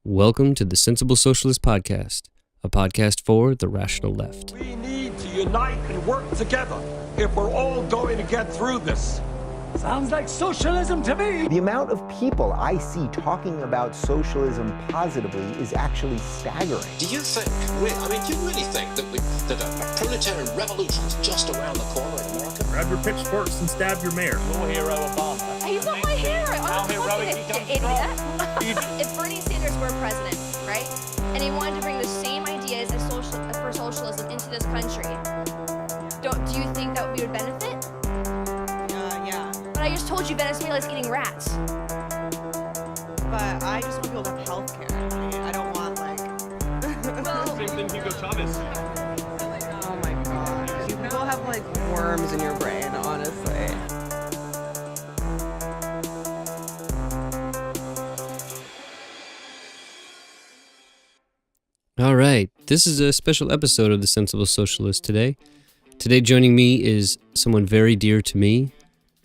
Welcome to the Sensible Socialist podcast, a podcast for the rational left. We need to unite and work together if we're all going to get through this. Sounds like socialism to me. The amount of people I see talking about socialism positively is actually staggering. Do you think, do you really think that a proletarian revolution is just around the corner in America? Grab your pitchforks and stab your mayor. Your hero, Obama. He's not my hero. How heroic he comes idiot. If Bernie Sanders were president, right, and he wanted to bring the same ideas for socialism into this country, do you think that we would benefit? Yeah. But I just told you Venezuela's eating rats. But I just want people to have health care. I don't want, Same thing Hugo Chavez. Oh my god. You people have, worms in your brain, honestly. All right, this is a special episode of the Sensible Socialist today. Today joining me is someone very dear to me.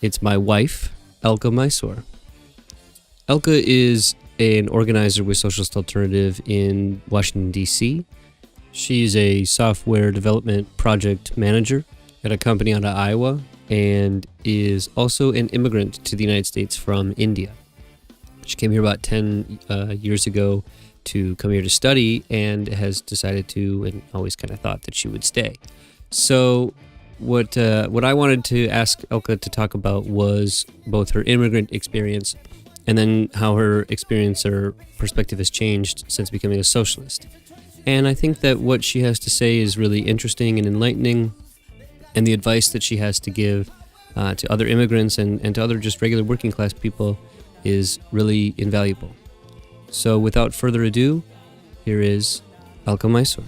It's my wife, Alka Mysore. Alka is an organizer with Socialist Alternative in Washington, D.C. She is a software development project manager at a company out of Iowa and is also an immigrant to the United States from India. She came here about 10 years ago to come here to study and has decided to, and always kind of thought that she would stay. So what I wanted to ask Alka to talk about was both her immigrant experience and then how her experience or perspective has changed since becoming a socialist. And I think that what she has to say is really interesting and enlightening, and the advice that she has to give to other immigrants and to other just regular working class people is really invaluable. So without further ado, here is Alka Mysore.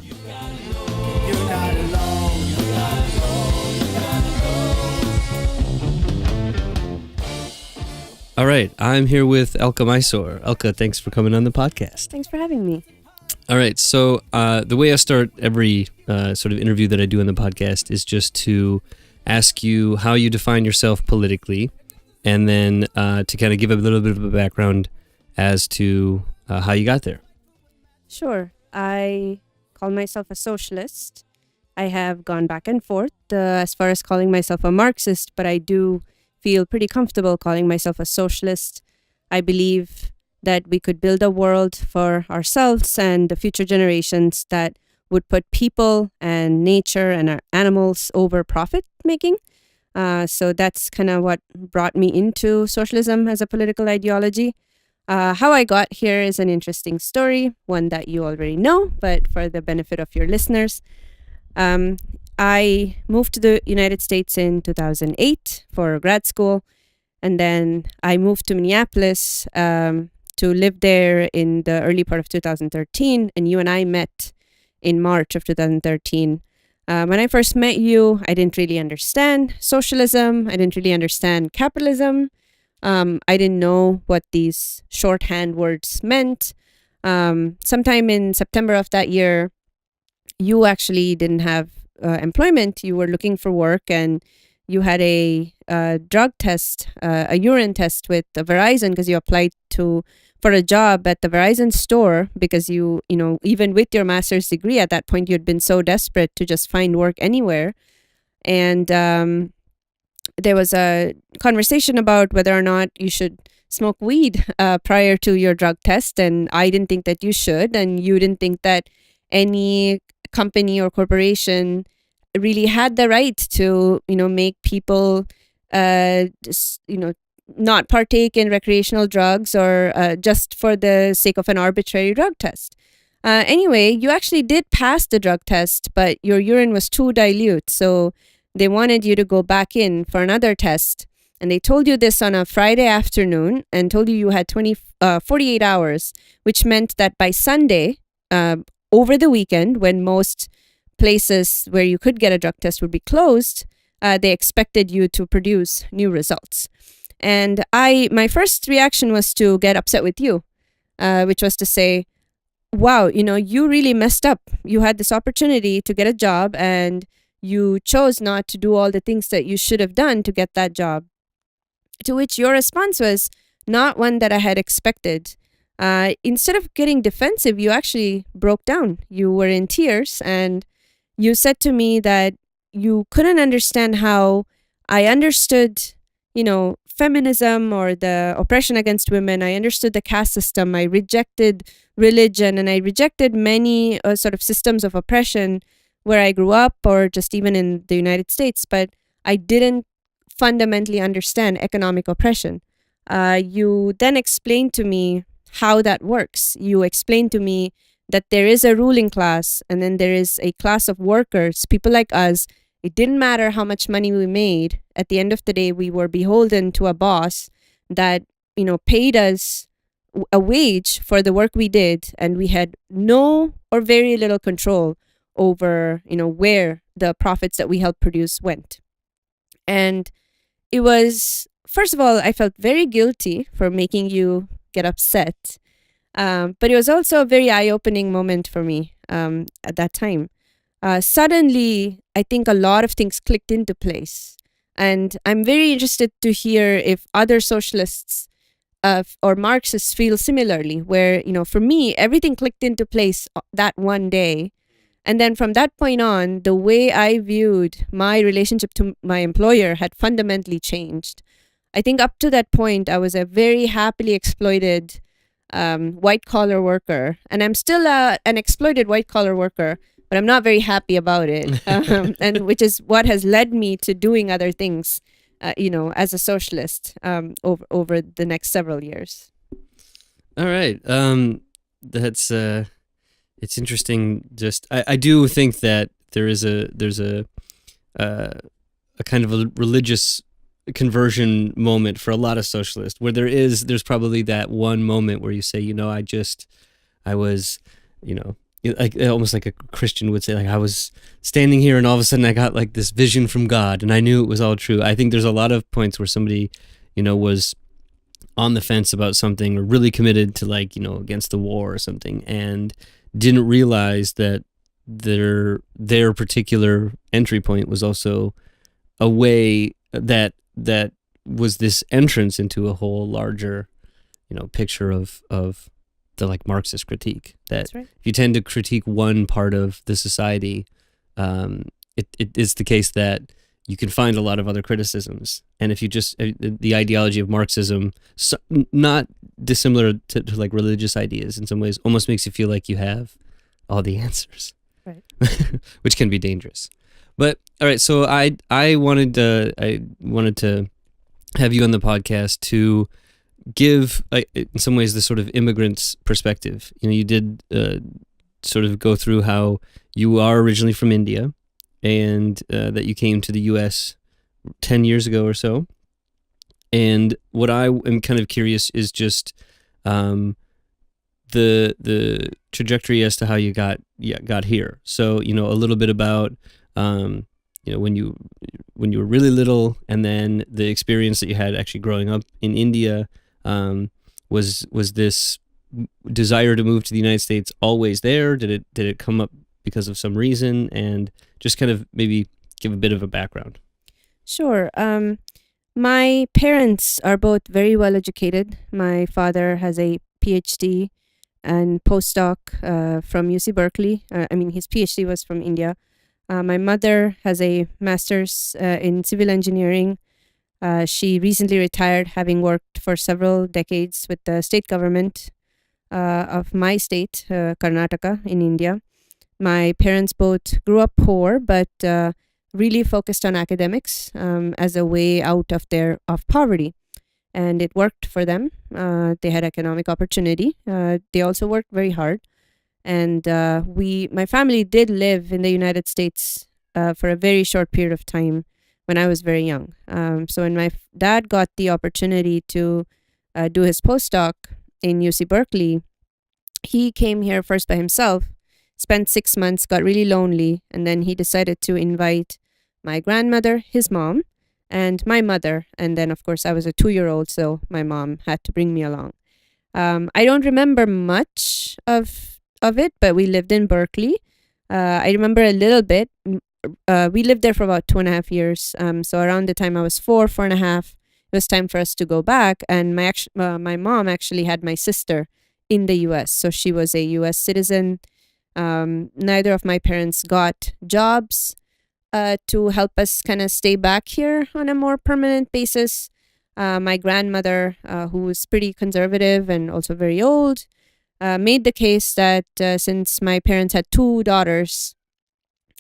All right, I'm here with Alka Mysore. Alka, thanks for coming on the podcast. Thanks for having me. All right, so the way I start every sort of interview that I do on the podcast is just to ask you how you define yourself politically, and then to kind of give a little bit of a background as to how you got there. Sure. I call myself a socialist. I have gone back and forth as far as calling myself a Marxist, but I do feel pretty comfortable calling myself a socialist. I believe that we could build a world for ourselves and the future generations that would put people and nature and our animals over profit making. So that's kind of what brought me into socialism as a political ideology. How I got here is an interesting story, one that you already know, but for the benefit of your listeners. I moved to the United States in 2008 for grad school, and then I moved to Minneapolis to live there in the early part of 2013, and you and I met in March of 2013. When I first met you, I didn't really understand socialism. I didn't really understand capitalism. I didn't know what these shorthand words meant. Sometime in September of that year, you actually didn't have employment. You were looking for work, and you had a drug test, a urine test with Verizon because you applied for a job at the Verizon store because you even with your master's degree at that point, you'd been so desperate to just find work anywhere. And there was a conversation about whether or not you should smoke weed prior to your drug test, and I didn't think that you should, and you didn't think that any company or corporation really had the right to, make people, not partake in recreational drugs or just for the sake of an arbitrary drug test. Anyway, you actually did pass the drug test, but your urine was too dilute, so they wanted you to go back in for another test. And they told you this on a Friday afternoon and told you had 48 hours, which meant that by Sunday, over the weekend, when most places where you could get a drug test would be closed, they expected you to produce new results. And my first reaction was to get upset with you, which was to say, wow, you really messed up. You had this opportunity to get a job and you chose not to do all the things that you should have done to get that job. To which your response was not one that I had expected. instead of getting defensive, you actually broke down. You were in tears, and you said to me that you couldn't understand how I understood, feminism or the oppression against women. I understood the caste system. I rejected religion, and I rejected many sort of systems of oppression where I grew up or just even in the United States. But I didn't fundamentally understand economic oppression. You then explained to me how that works. You explained to me that there is a ruling class, and then there is a class of workers, people like us. It didn't matter how much money we made. At the end of the day, we were beholden to a boss that, paid us a wage for the work we did, and we had no or very little control over, where the profits that we helped produce went. And it was, first of all, I felt very guilty for making you get upset. But it was also a very eye-opening moment for me at that time. Suddenly, I think a lot of things clicked into place. And I'm very interested to hear if other socialists or Marxists feel similarly, where, for me, everything clicked into place that one day. And then from that point on, the way I viewed my relationship to my employer had fundamentally changed. I think up to that point, I was a very happily exploited white-collar worker. And I'm still an exploited white-collar worker, but I'm not very happy about it. And which is what has led me to doing other things, as a socialist over the next several years. All right. That's it's interesting. Just I do think that there's a kind of a religious conversion moment for a lot of socialists, where there's probably that one moment where you say, I was, like almost like a Christian would say, like I was standing here and all of a sudden I got like this vision from God and I knew it was all true. I think there's a lot of points where somebody, was on the fence about something or really committed to against the war or something and didn't realize that their particular entry point was also a way that was this entrance into a whole larger, picture of the Marxist critique. That right. If you tend to critique one part of the society, it is the case that you can find a lot of other criticisms. And if you just the ideology of Marxism, not dissimilar to religious ideas in some ways, almost makes you feel like you have all the answers, right? Which can be dangerous. But all right, so I wanted to have you on the podcast to give, in some ways, the sort of immigrant's perspective. You did sort of go through how you are originally from India, and that you came to the U.S. 10 years ago or so. And what I am kind of curious is just the trajectory as to how you got here. So a little bit about when you were really little, and then the experience that you had actually growing up in India. Was this desire to move to the United States always there? Did it come up because of some reason? And just kind of maybe give a bit of a background. Sure. My parents are both very well educated. My father has a PhD and postdoc from UC Berkeley. His PhD was from India. My mother has a master's in civil engineering. She recently retired, having worked for several decades with the state government of my state, Karnataka, in India. My parents both grew up poor, but really focused on academics as a way out of poverty. And it worked for them. They had economic opportunity. They also worked very hard. And my family did live in the United States for a very short period of time when I was very young. So when my dad got the opportunity to do his postdoc in UC Berkeley, he came here first by himself, spent 6 months, got really lonely, and then he decided to invite my grandmother, his mom, and my mother. And then, of course, I was a 2-year-old, so my mom had to bring me along. I don't remember much of it, but we lived in Berkeley. I remember a little bit. We lived there for about 2.5 years. So around the time I was 4.5, it was time for us to go back. And my mom actually had my sister in the U.S. So she was a U.S. citizen. Neither of my parents got jobs to help us kind of stay back here on a more permanent basis. My grandmother, who was pretty conservative and also very old, made the case that since my parents had 2 daughters,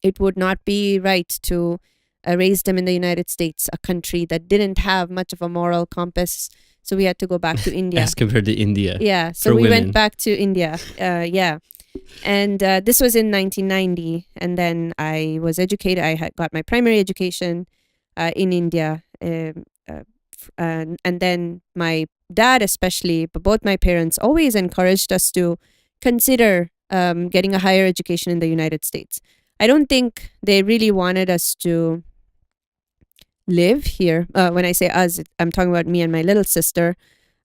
it would not be right to raise them in the United States, a country that didn't have much of a moral compass. So we had to go back to India. As compared to India. Yeah. So for we women. went back to India. Yeah. And this was in 1990. And then I was educated. I had got my primary education in India. And then my dad especially, but both my parents always encouraged us to consider getting a higher education in the United States. I don't think they really wanted us to live here. When I say us, I'm talking about me and my little sister.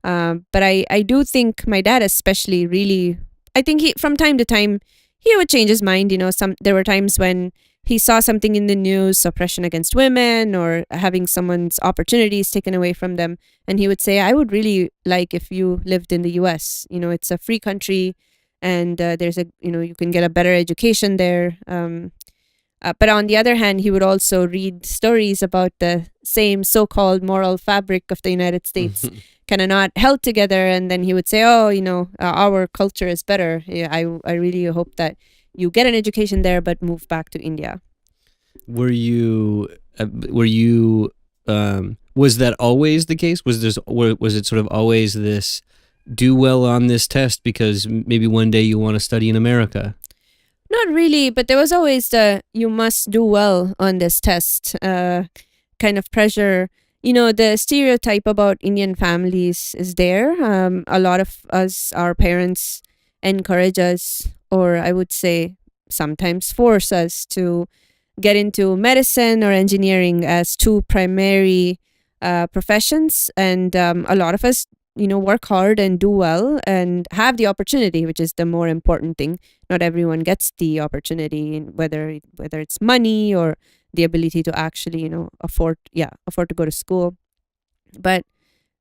But I do think my dad especially really, I think he, from time to time, he would change his mind. You know, there were times when he saw something in the news, oppression against women or having someone's opportunities taken away from them. And he would say, I would really like if you lived in the US. You know, it's a free country and there's a, you know, you can get a better education there. But on the other hand, he would also read stories about the same so-called moral fabric of the United States kind of not held together. And then he would say, oh, you know, our culture is better. Yeah, I really hope that you get an education there, but move back to India. Was that always the case? Was it sort of always this do well on this test because maybe one day you want to study in America? Not really, but there was always the you must do well on this test kind of pressure. You know, the stereotype about Indian families is there. A lot of us, our parents, encourage us, or I would say sometimes force us to get into medicine or engineering as 2 primary professions. And a lot of us, you know, work hard and do well and have the opportunity, which is the more important thing. Not everyone gets the opportunity, whether it's money or the ability to actually, you know, afford to go to school. But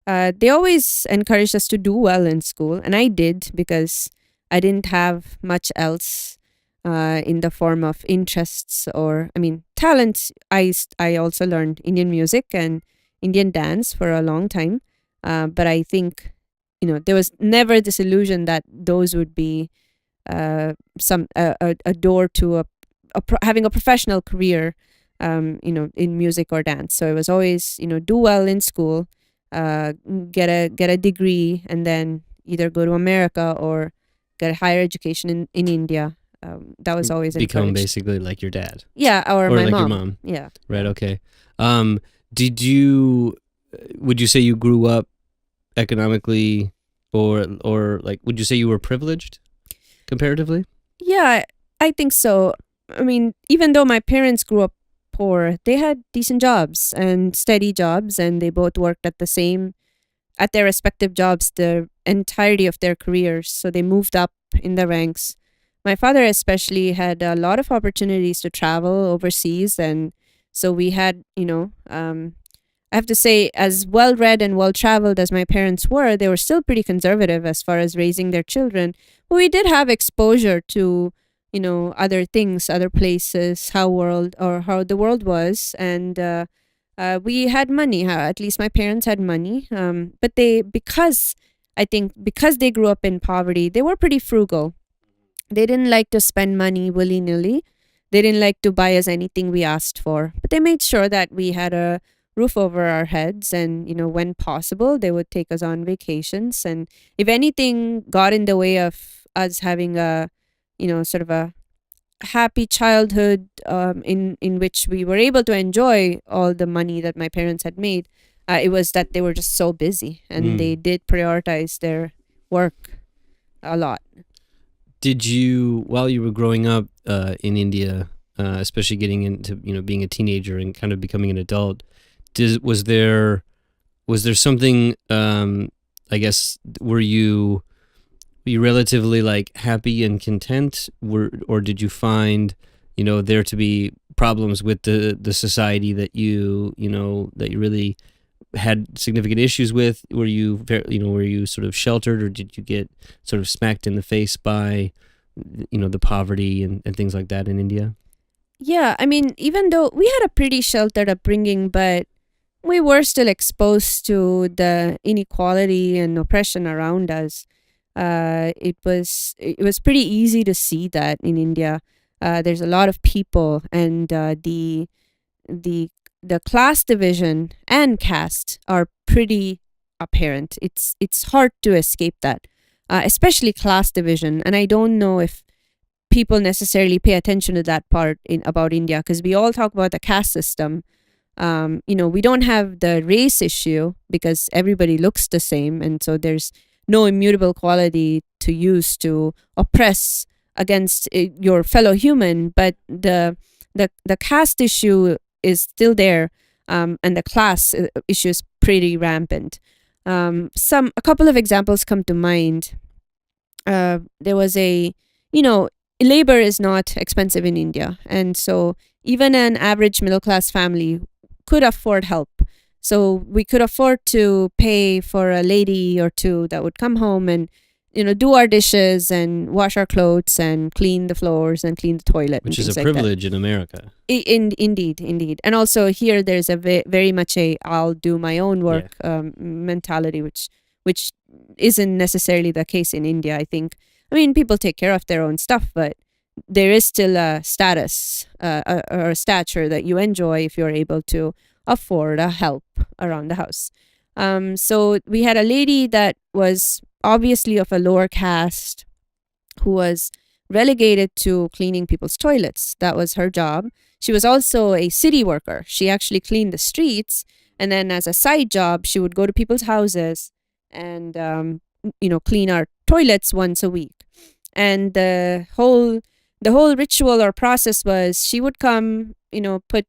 they always encouraged us to do well in school. And I did, because I didn't have much else in the form of interests or, I mean, talents. I also learned Indian music and Indian dance for a long time. But I think, you know, there was never this illusion that those would be a door to having a professional career, you know, in music or dance. So it was always, you know, do well in school, get a degree, and then either go to America or get a higher education in India. That was always become encouraged. basically like your dad. Yeah, or my like mom. your mom. Yeah. Right. Okay. Would you say you grew up economically, or like, would you say you were privileged comparatively? Yeah, I think so. I mean, even though my parents grew up poor, they had decent jobs and steady jobs, and they both worked at their respective jobs the entirety of their careers. So they moved up in the ranks. My father especially had a lot of opportunities to travel overseas, and so we had, you know, I have to say, as well-read and well-traveled as my parents were, they were still pretty conservative as far as raising their children. But we did have exposure to, you know, other things, other places, how the world was. And we had money. At least my parents had money. But because they grew up in poverty, they were pretty frugal. They didn't like to spend money willy-nilly. They didn't like to buy us anything we asked for. But they made sure that we had a roof over our heads, and, you know, when possible, they would take us on vacations. And if anything got in the way of us having a, you know, sort of a happy childhood in which we were able to enjoy all the money that my parents had made, it was that they were just so busy, and they did prioritize their work a lot. Did you, while you were growing up in India, especially getting into, you know, being a teenager and kind of becoming an adult, was there something, I guess, were you relatively like happy and content, or did you find, you know, there to be problems with the society that you really had significant issues with? Were you were you sort of sheltered, or did you get sort of smacked in the face by the poverty and things like that in India? Yeah, I mean, even though we had a pretty sheltered upbringing, but we were still exposed to the inequality and oppression around us. It was pretty easy to see that in India. There's a lot of people, and the class division and caste are pretty apparent. It's hard to escape that, especially class division. And I don't know if people necessarily pay attention to that part about India, because we all talk about the caste system. We don't have the race issue because everybody looks the same, and so there's no immutable quality to use to oppress against your fellow human. But the caste issue is still there, and the class issue is pretty rampant. A couple of examples come to mind. There was labor is not expensive in India, and so even an average middle class family could afford help. So we could afford to pay for a lady or two that would come home and do our dishes and wash our clothes and clean the floors and clean the toilet, which and is a like privilege that. in America. Indeed. And also here there's a very much a I'll do my own work mentality, which isn't necessarily the case in India, I think. I mean, people take care of their own stuff, but there is still a status or a stature that you enjoy if you're able to afford a help around the house. So we had a lady that was obviously of a lower caste who was relegated to cleaning people's toilets. That was her job. She was also a city worker. She actually cleaned the streets, and then as a side job, she would go to people's houses and clean our toilets once a week. And the whole ritual or process was she would come, put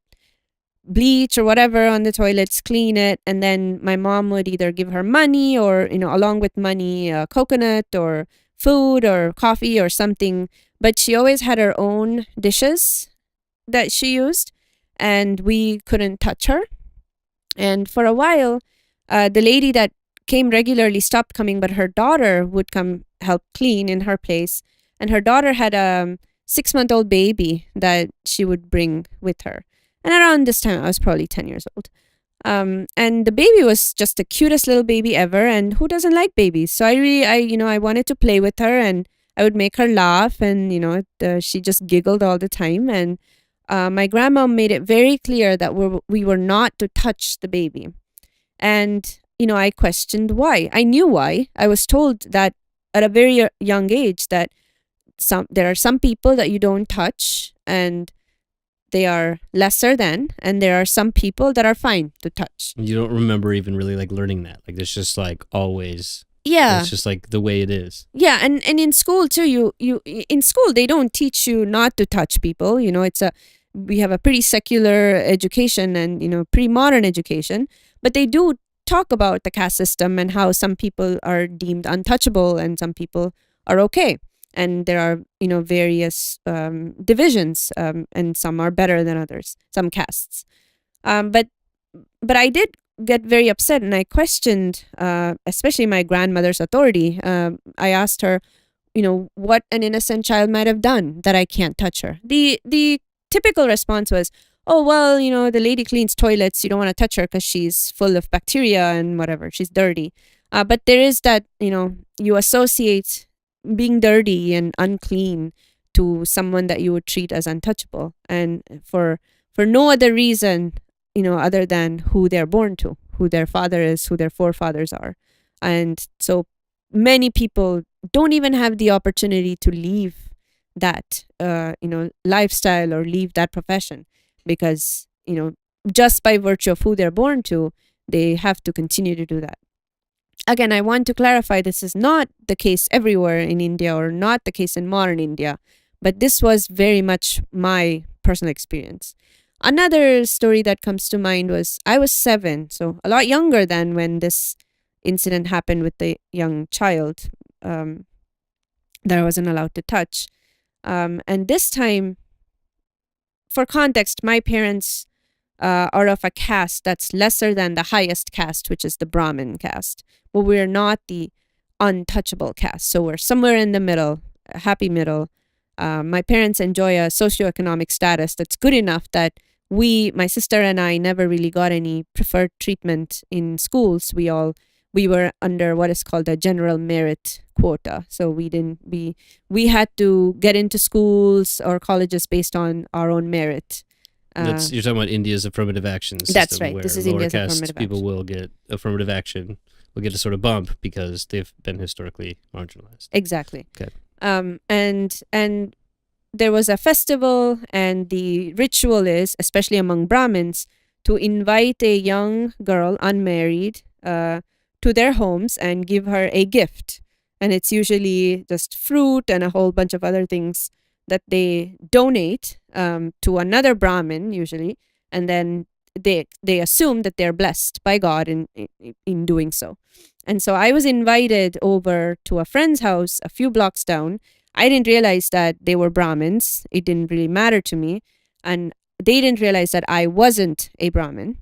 bleach or whatever on the toilets, clean it, and then my mom would either give her money or, along with money, coconut or food or coffee or something. But she always had her own dishes that she used, and we couldn't touch her. And for a while, the lady that came regularly stopped coming, but her daughter would come help clean in her place. And her daughter had a 6-month-old baby that she would bring with her. And around this time, I was probably 10 years old. And the baby was just the cutest little baby ever. And who doesn't like babies? So I wanted to play with her, and I would make her laugh. And, she just giggled all the time. And my grandma made it very clear that we were not to touch the baby. And, I questioned why. I knew why. I was told that at a very young age that there are some people that you don't touch, and they are lesser than, and there are some people that are fine to touch. You don't remember even really learning that. It's just always. Yeah. It's just the way it is. Yeah, and in school too, you in school they don't teach you not to touch people. We have a pretty secular education and pretty modern education, but they do talk about the caste system and how some people are deemed untouchable and some people are okay. And there are, various divisions, and some are better than others, some castes. But I did get very upset, and I questioned, especially my grandmother's authority. I asked her, what an innocent child might have done that I can't touch her. The typical response was, oh, well, the lady cleans toilets. You don't want to touch her because she's full of bacteria and whatever. She's dirty. But there is that, you associate being dirty and unclean to someone that you would treat as untouchable, and for no other reason other than who they're born to, who their father is, who their forefathers are. And so many people don't even have the opportunity to leave that lifestyle or leave that profession, because just by virtue of who they're born to, they have to continue to do that. Again, I want to clarify, this is not the case everywhere in India or not the case in modern India, but this was very much my personal experience. Another story that comes to mind was I was 7, so a lot younger than when this incident happened with the young child that I wasn't allowed to touch. And this time, for context, my parents are of a caste that's lesser than the highest caste, which is the Brahmin caste. But we're not the untouchable caste. So we're somewhere in the middle, a happy middle. My parents enjoy a socioeconomic status that's good enough that my sister and I, never really got any preferred treatment in schools. We were under what is called a general merit quota. So we had to get into schools or colleges based on our own merit. You're talking about India's affirmative action system. That's right. Where This is lower India's caste affirmative people action. will get affirmative action, will get a sort of bump because they've been historically marginalized. Exactly. Okay. And there was a festival, and the ritual is, especially among Brahmins, to invite a young girl, unmarried, to their homes and give her a gift. And it's usually just fruit and a whole bunch of other things that they donate to another Brahmin, usually, and then they assume that they're blessed by God in doing so. And so I was invited over to a friend's house a few blocks down. I didn't realize that they were Brahmins. It didn't really matter to me. And they didn't realize that I wasn't a Brahmin.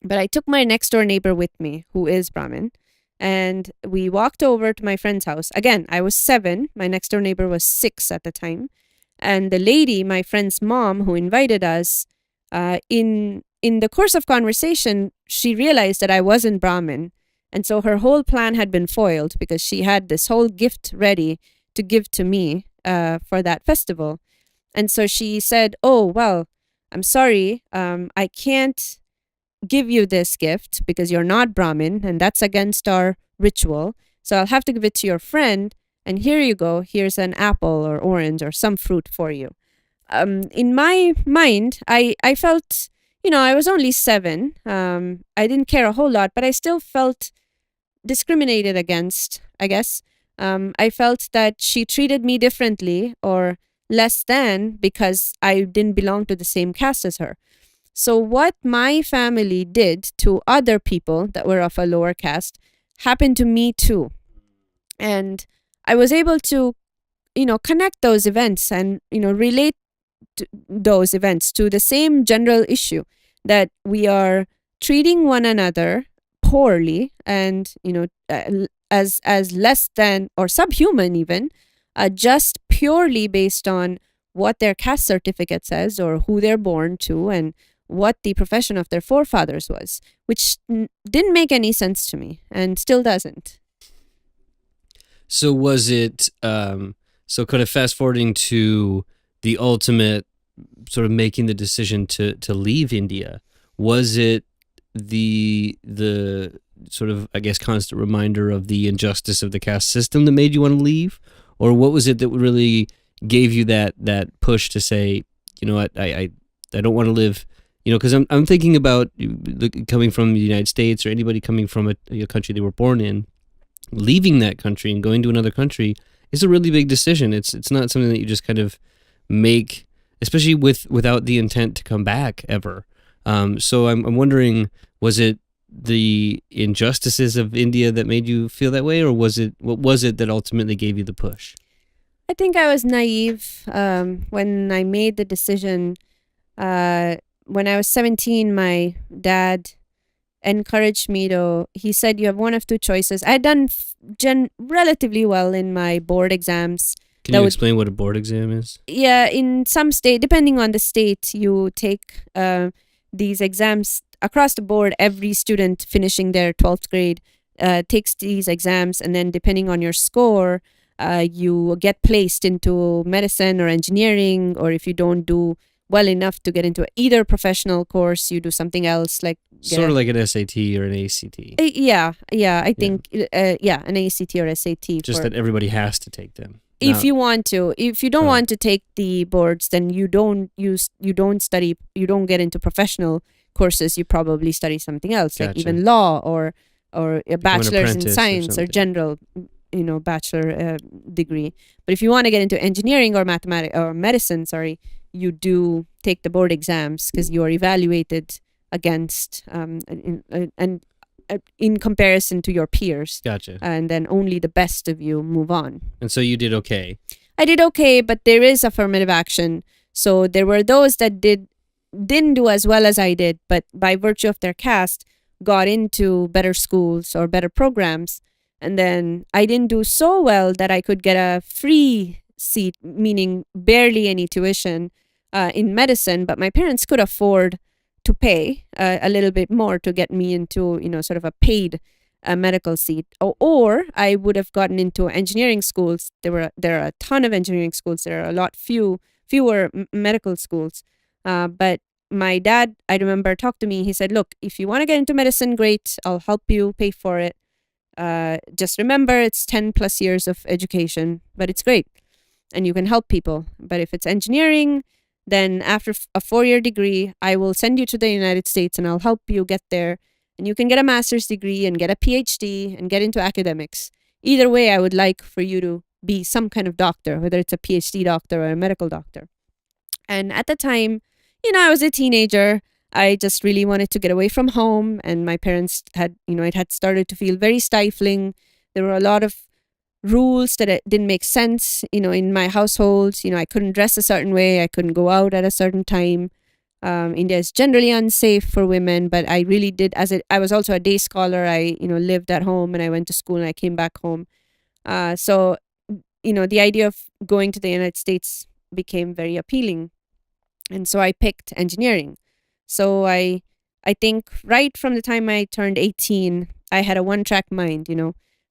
But I took my next door neighbor with me, who is Brahmin. And we walked over to my friend's house. Again, I was 7. My next door neighbor was 6 at the time. And the lady, my friend's mom, who invited us, in the course of conversation, she realized that I wasn't Brahmin. And so her whole plan had been foiled because she had this whole gift ready to give to me for that festival. And so she said, "Oh, well, I'm sorry, I can't give you this gift because you're not Brahmin, and that's against our ritual. So I'll have to give it to your friend, and here you go. Here's an apple or orange or some fruit for you." In my mind, I felt, I was only 7. I didn't care a whole lot, but I still felt discriminated against, I guess. I felt that she treated me differently or less than because I didn't belong to the same caste as her. So what my family did to other people that were of a lower caste happened to me too. And I was able to, connect those events and, relate to those events to the same general issue that we are treating one another poorly and, as less than or subhuman even, just purely based on what their caste certificate says or who they're born to and what the profession of their forefathers was, which didn't make any sense to me and still doesn't. So was it, so kind of fast forwarding to the ultimate sort of making the decision to leave India, was it the sort of, I guess, constant reminder of the injustice of the caste system that made you want to leave? Or what was it that really gave you that push to say, I don't want to live, because I'm thinking about coming from the United States or anybody coming from a country they were born in, leaving that country and going to another country is a really big decision. It's not something that you just kind of make, especially without the intent to come back ever. So I'm wondering, was it the injustices of India that made you feel that way, or what was it that ultimately gave you the push? I think I was naive when I made the decision. When I was 17, my dad encouraged me he said, "You have one of two choices." I had done relatively well in my board exams. Can you explain what a board exam is? Yeah, in some state, depending on the state, you take these exams across the board. Every student finishing their 12th grade takes these exams, and then depending on your score, you get placed into medicine or engineering, or if you don't do well enough to get into either professional course, you do something else, like sort of like an SAT or an ACT. Yeah, I think an ACT or SAT. Just that everybody has to take them. If you want to. If you don't want to take the boards, then you don't study. You don't get into professional courses. You probably study something else, like even law or a bachelor's in science or general, bachelor degree. But if you want to get into engineering or mathematics or medicine, you do take the board exams because you are evaluated against in comparison to your peers. Gotcha. And then only the best of you move on. And so you did okay. I did okay, but there is affirmative action. So there were those that did didn't do as well as I did, but by virtue of their caste, got into better schools or better programs. And then I didn't do so well that I could get a free seat, meaning barely any tuition in medicine, but my parents could afford to pay a little bit more to get me into, sort of a paid medical seat. Or I would have gotten into engineering schools. There are a ton of engineering schools. There are a lot fewer medical schools. But my dad, I remember, talked to me. He said, look, if you want to get into medicine, great. I'll help you pay for it. Just remember, it's 10 plus years of education, but it's great. And you can help people. But if it's engineering, then after a 4-year degree, I will send you to the United States and I'll help you get there. And you can get a master's degree and get a PhD and get into academics. Either way, I would like for you to be some kind of doctor, whether it's a PhD doctor or a medical doctor. And at the time, I was a teenager. I just really wanted to get away from home. And my parents had, it had started to feel very stifling. There were a lot of rules that didn't make sense, in my household. I couldn't dress a certain way. I couldn't go out at a certain time. India is generally unsafe for women, but I really did, I was also a day scholar. I, lived at home and I went to school and I came back home. So, the idea of going to the United States became very appealing. And so I picked engineering. So I think right from the time I turned 18, I had a one-track mind,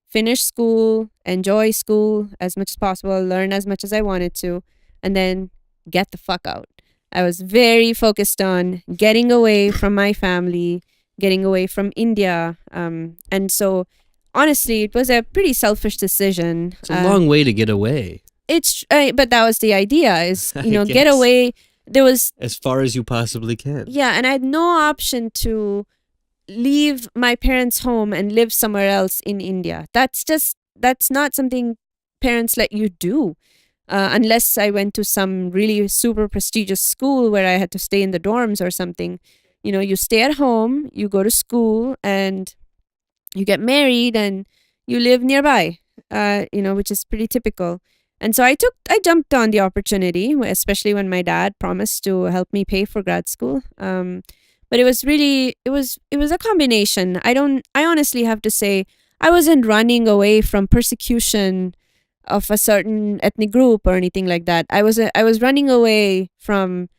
finish school, enjoy school as much as possible, learn as much as I wanted to, and then get the fuck out. I was very focused on getting away from my family, getting away from India. And so honestly, it was a pretty selfish decision. It's a long way to get away. But that was the idea is, get away. There was as far as you possibly can. Yeah, and I had no option to leave my parents' home and live somewhere else in India. That's not something parents let you do. Unless I went to some really super prestigious school where I had to stay in the dorms or something. You stay at home, you go to school, and you get married and you live nearby, which is pretty typical. And so I jumped on the opportunity, especially when my dad promised to help me pay for grad school. But it was a combination. I honestly have to say, I wasn't running away from persecution of a certain ethnic group or anything like that. I was running away from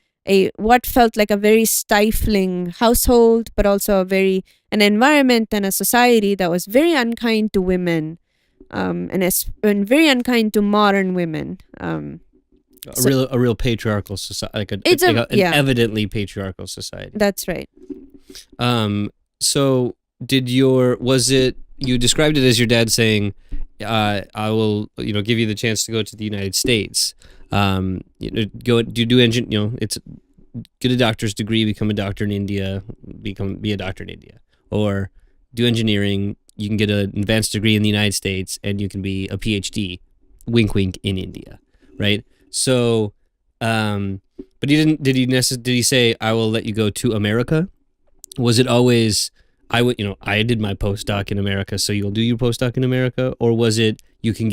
what felt like a very stifling household, but also an environment and a society that was very unkind to women. And very unkind to modern women. A real patriarchal society, an evidently patriarchal society. That's right. So you described it as your dad saying, I will, give you the chance to go to the United States. It's get a doctor's degree, become a doctor in India, be a doctor in India, or do engineering. You can get an advanced degree in the United States and you can be a PhD, wink, wink, in India, right? So, but did he say, I will let you go to America? Was it always, I did my postdoc in America, so you'll do your postdoc in America? Or was it, you can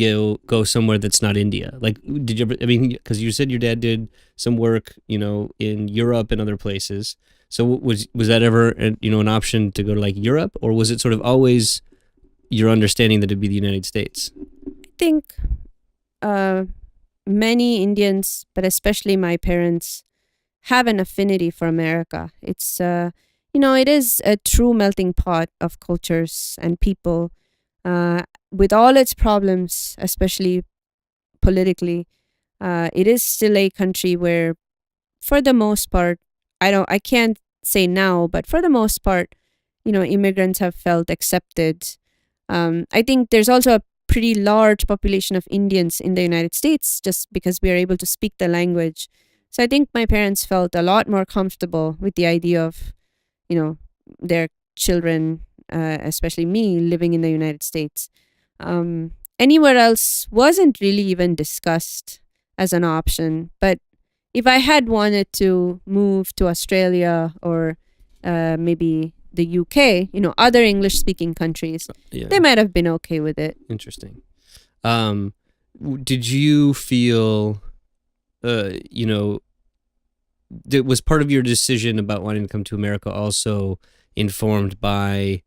go somewhere that's not India? Like, did you ever, because you said your dad did some work, in Europe and other places. So was that ever, an option to go to like Europe? Or was it sort of always your understanding that it'd be the United States? I think many Indians, but especially my parents, have an affinity for America. It's, it is a true melting pot of cultures and people. With all its problems, especially politically, it is still a country where, for the most part, I can't say now, but for the most part, immigrants have felt accepted. I think there's also a pretty large population of Indians in the United States just because we are able to speak the language. So I think my parents felt a lot more comfortable with the idea of, their children, especially me, living in the United States. Anywhere else wasn't really even discussed as an option. But if I had wanted to move to Australia or maybe the UK, other English-speaking countries, they might have been okay with it. Interesting. Did you feel, was part of your decision about wanting to come to America also informed by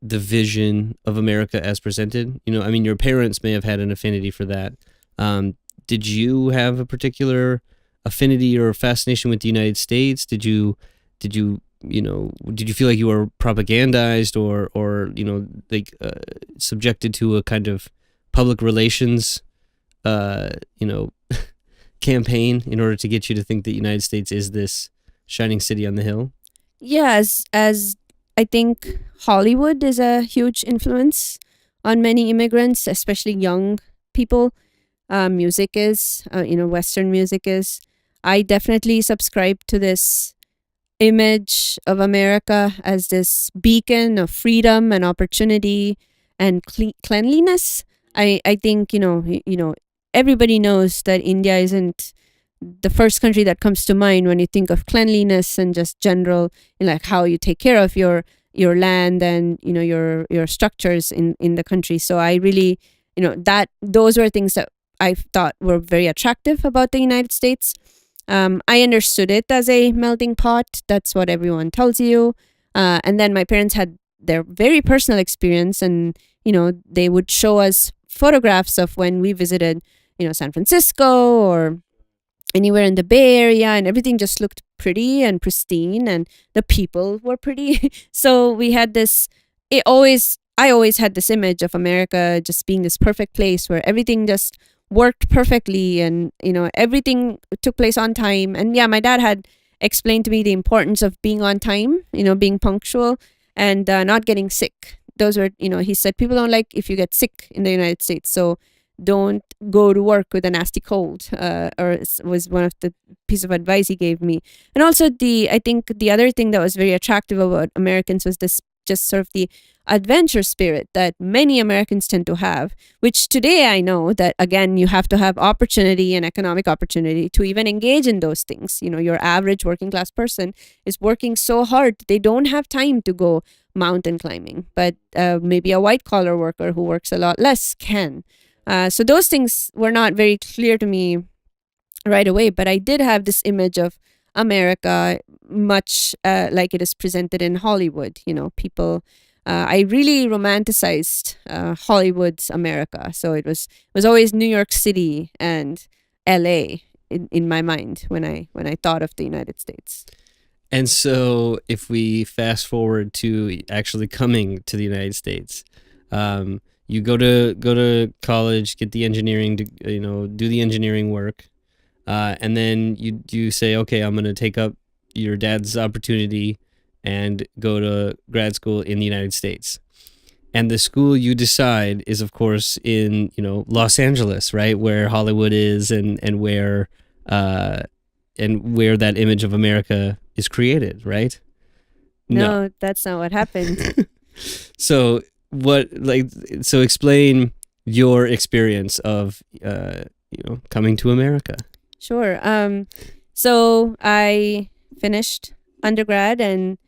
the vision of America as presented? You know, I mean, your parents may have had an affinity for that. Did you have a particular affinity or fascination with the United States? Did you feel like you were propagandized or like subjected to a kind of public relations, campaign in order to get you to think that the United States is this shining city on the hill? Yeah, as I think Hollywood is a huge influence on many immigrants, especially young people. Music is, Western music is. I definitely subscribe to this image of America as this beacon of freedom and opportunity and cleanliness. I think everybody knows that India isn't the first country that comes to mind when you think of cleanliness and just general, like how you take care of your land and your structures in the country. So I really, those were things that I thought were very attractive about the United States. I understood it as a melting pot. That's what everyone tells you. And then my parents had their very personal experience, and they would show us photographs of when we visited, San Francisco or anywhere in the Bay Area, and everything just looked pretty and pristine, and the people were pretty. So we had this. I always had this image of America just being this perfect place where everything just worked perfectly, and everything took place on time. And yeah, my dad had explained to me the importance of being on time, being punctual, and not getting sick. Those were, he said, people don't like if you get sick in the United States, so don't go to work with a nasty cold, was one of the piece of advice he gave me. And also I think the other thing that was very attractive about Americans was this just sort of the adventure spirit that many Americans tend to have, which today I know that, again, you have to have opportunity and economic opportunity to even engage in those things. Your average working class person is working so hard, they don't have time to go mountain climbing, but maybe a white collar worker who works a lot less can. So those things were not very clear to me right away, but I did have this image of America much like it is presented in Hollywood. People, I really romanticized Hollywood's America. So it was always New York City and LA in my mind when I thought of the United States. And so if we fast forward to actually coming to the United States, you go to college, get the engineering, do the engineering work, and then you say, okay, I'm going to take up your dad's opportunity and go to grad school in the United States. And the school you decide is, of course, in Los Angeles, right, where Hollywood is, and where that image of America is created, right? No, that's not what happened. So explain your experience of coming to America. Sure. So I finished undergrad, and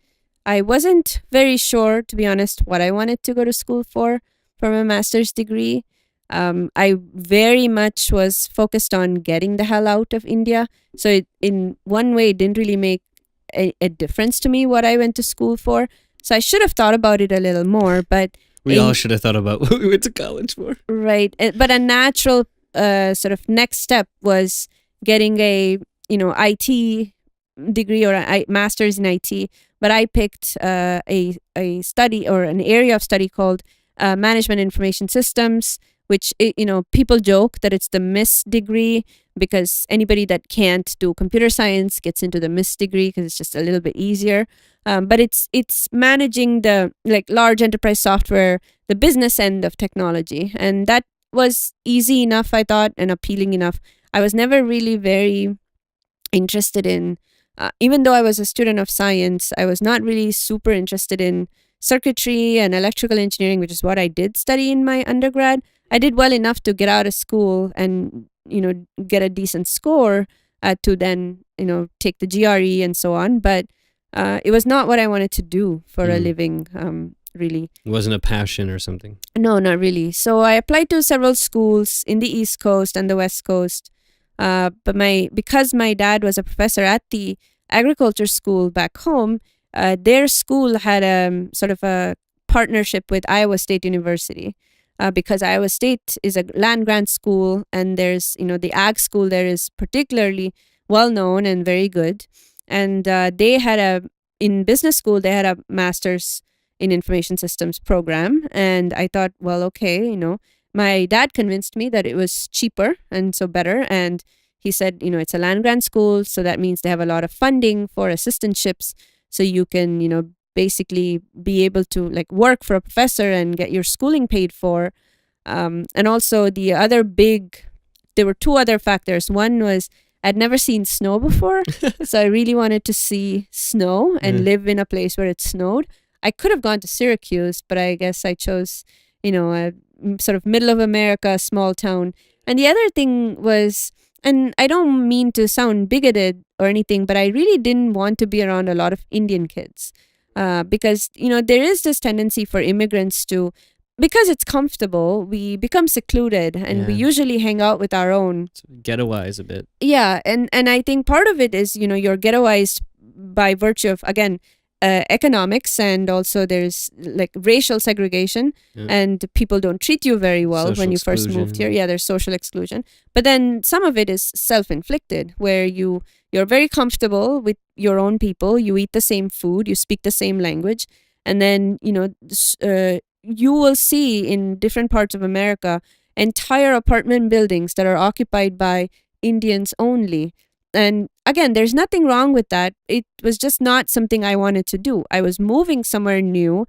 I wasn't very sure, to be honest, what I wanted to go to school for my master's degree. I very much was focused on getting the hell out of India. So it, in one way, it didn't really make a difference to me what I went to school for. So I should have thought about it a little more, but we all should have thought about what we went to college for. Right. But a natural sort of next step was getting a, IT degree or a master's in IT. But I picked a study or an area of study called Management Information Systems, which, people joke that it's the Miss degree because anybody that can't do computer science gets into the Miss degree because it's just a little bit easier. But it's managing the large enterprise software, the business end of technology. And that was easy enough, I thought, and appealing enough. I was never really very interested in, even though I was a student of science, I was not really super interested in circuitry and electrical engineering, which is what I did study in my undergrad. I did well enough to get out of school and, get a decent score to then, take the GRE and so on. But it was not what I wanted to do for a living, really. It wasn't a passion or something? No, not really. So I applied to several schools in the East Coast and the West Coast. But because my dad was a professor at the agriculture school back home, their school had a sort of a partnership with Iowa State University. Because Iowa State is a land grant school, and there's, the ag school there is particularly well known and very good. And they had in business school, they had a master's in information systems program. And I thought, well, okay, my dad convinced me that it was cheaper and so better. And he said, it's a land grant school, so that means they have a lot of funding for assistantships. So you can, basically be able to like work for a professor and get your schooling paid for. And also there were two other factors. One was I'd never seen snow before. So I really wanted to see snow and live in a place where it snowed. I could have gone to Syracuse, but I guess I chose, a sort of middle of America, small town. And the other thing was, and I don't mean to sound bigoted or anything, but I really didn't want to be around a lot of Indian kids. Because, there is this tendency for immigrants to, because it's comfortable, we become secluded and we usually hang out with our own. So ghettoize a bit. Yeah. And I think part of it is, you're ghettoized by virtue of, again, economics, and also there's like racial segregation and people don't treat you very well Social when you first moved here. Yeah, there's social exclusion. But then some of it is self-inflicted, where you're very comfortable with your own people, you eat the same food, you speak the same language, and then, you will see in different parts of America entire apartment buildings that are occupied by Indians only. And again, there's nothing wrong with that. It was just not something I wanted to do. I was moving somewhere new,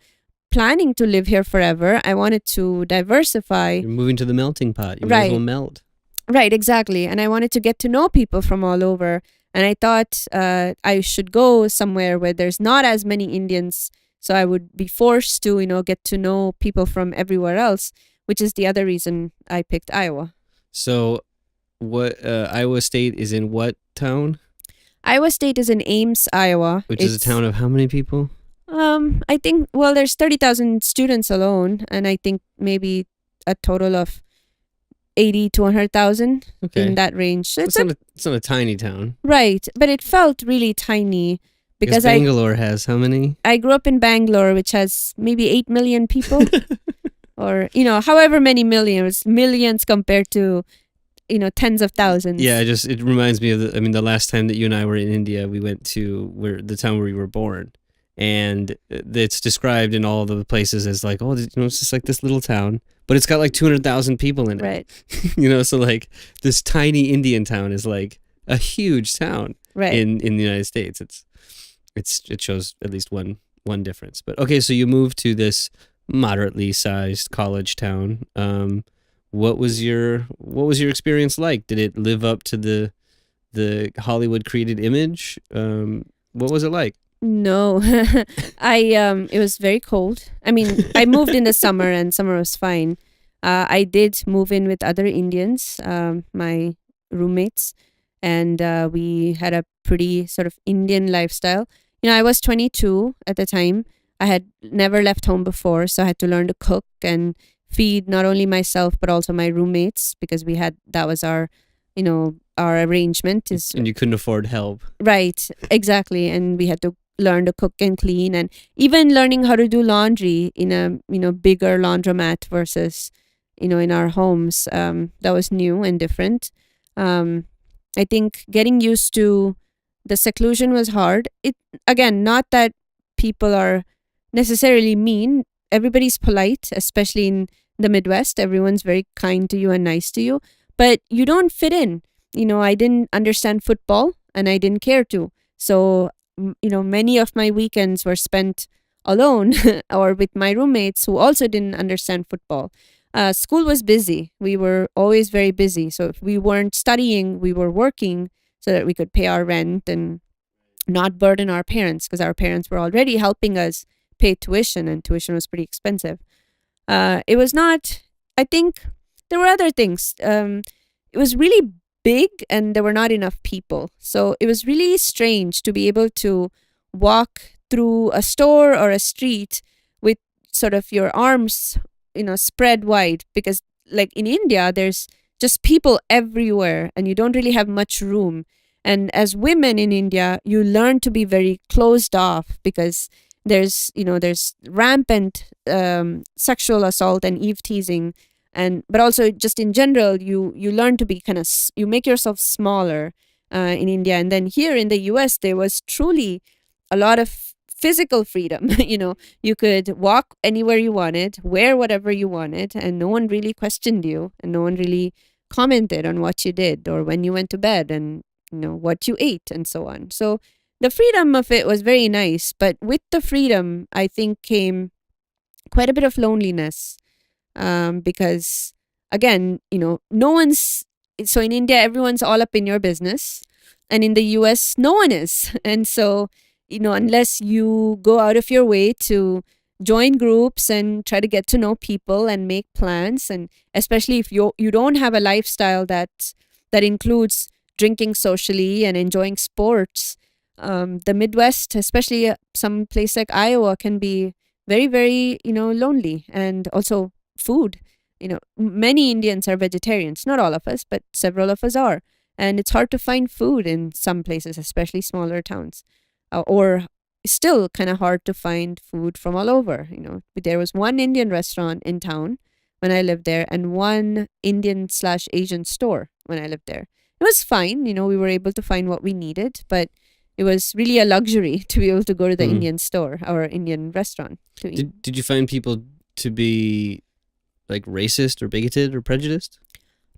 planning to live here forever. I wanted to diversify. You're moving to the melting pot. You might as well melt. Right, exactly. And I wanted to get to know people from all over. And I thought I should go somewhere where there's not as many Indians. So I would be forced to, get to know people from everywhere else, which is the other reason I picked Iowa. So what Iowa State is in what town? Iowa State is in Ames, Iowa. Which is a town of how many people? I think, well, there's 30,000 students alone, and I think maybe a total of 80 to 100,000 in that range. So it's not a tiny town. Right, but it felt really tiny because Bangalore has how many? I grew up in Bangalore, which has maybe 8 million people or, however many millions compared to, tens of thousands. Yeah, it reminds me of the last time that you and I were in India, we went to the town where you were born. And it's described in all the places as like, it's just like this little town, but it's got like 200,000 people in it. Right. So like this tiny Indian town is like a huge town in the United States. It shows at least one difference. But okay, so you moved to this moderately sized college town. What was your experience like? Did it live up to the Hollywood created image? What was it like? No, it was very cold. I mean, I moved in the summer and summer was fine. I did move in with other Indians, my roommates, and we had a pretty sort of Indian lifestyle. I was 22 at the time. I had never left home before, so I had to learn to cook and feed not only myself but also my roommates, because that was our arrangement. And you couldn't afford help. Right, exactly. And we had to learn to cook and clean, and even learning how to do laundry in a bigger laundromat versus in our homes. That was new and different. I think getting used to the seclusion was hard. It, again, not that people are necessarily mean. Everybody's polite, especially in the Midwest. Everyone's very kind to you and nice to you, but you don't fit in. I didn't understand football and I didn't care to. So, many of my weekends were spent alone or with my roommates who also didn't understand football. School was busy. We were always very busy. So if we weren't studying, we were working so that we could pay our rent and not burden our parents, because our parents were already helping us pay tuition, and tuition was pretty expensive. It was not, I think there were other things. It was really big and there were not enough people. So it was really strange to be able to walk through a store or a street with sort of your arms, spread wide, because like in India, there's just people everywhere, and you don't really have much room. And as women in India, you learn to be very closed off because there's rampant sexual assault and eve teasing, but also just in general, you learn to be you make yourself smaller in India. And then here in the US, there was truly a lot of physical freedom. You could walk anywhere you wanted, wear whatever you wanted, and no one really questioned you, and no one really commented on what you did or when you went to bed, and what you ate and so on. So the freedom of it was very nice, but with the freedom, I think came quite a bit of loneliness, because again, no one's, so in India, everyone's all up in your business, and in the US, no one is. And so, unless you go out of your way to join groups and try to get to know people and make plans, and especially if you don't have a lifestyle that includes drinking socially and enjoying sports, the Midwest, especially some place like Iowa, can be very, very, lonely. And also food. Many Indians are vegetarians, not all of us, but several of us are. And it's hard to find food in some places, especially smaller towns, or still kind of hard to find food from all over. There was one Indian restaurant in town when I lived there, and one Indian/Asian store when I lived there. It was fine. We were able to find what we needed, but it was really a luxury to be able to go to the Indian store or Indian restaurant to eat. Did you find people to be like racist or bigoted or prejudiced?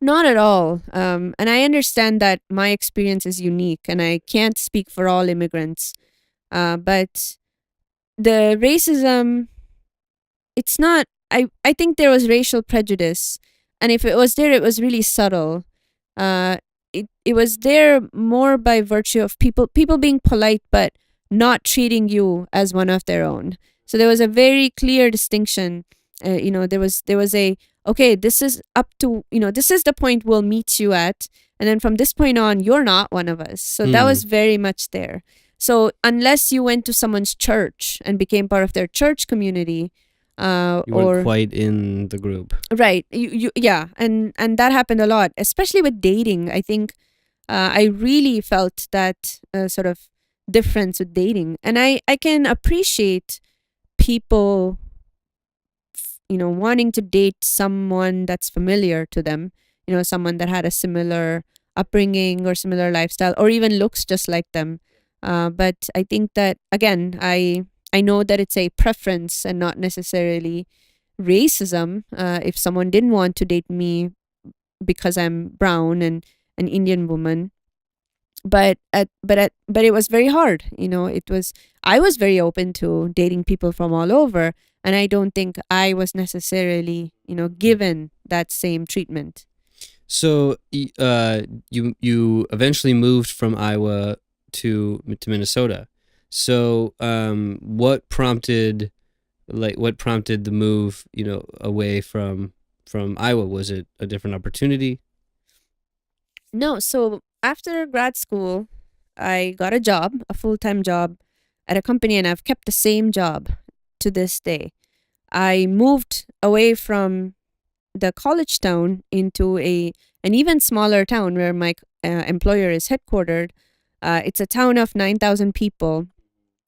Not at all. And I understand that my experience is unique, and I can't speak for all immigrants. But the racism, it's not, I think there was racial prejudice. And if it was there, it was really subtle. It was there more by virtue of people being polite, but not treating you as one of their own. So there was a very clear distinction. There was a, okay, this is up to, this is the point we'll meet you at. And then from this point on, you're not one of us. So that was very much there. So unless you went to someone's church and became part of their church community, you weren't quite in the group, right? Yeah, and that happened a lot, especially with dating. I think I really felt that sort of difference with dating, and I can appreciate people, wanting to date someone that's familiar to them, someone that had a similar upbringing or similar lifestyle, or even looks just like them. But I think that, again, I know that it's a preference and not necessarily racism. If someone didn't want to date me because I'm brown and an Indian woman, but it was very hard. I was very open to dating people from all over, and I don't think I was necessarily, given that same treatment. So you eventually moved from Iowa to Minnesota. So what prompted the move, away from Iowa? Was it a different opportunity? No, so after grad school, I got a job, a full-time job at a company, and I've kept the same job to this day. I moved away from the college town into an even smaller town where my employer is headquartered. It's a town of 9,000 people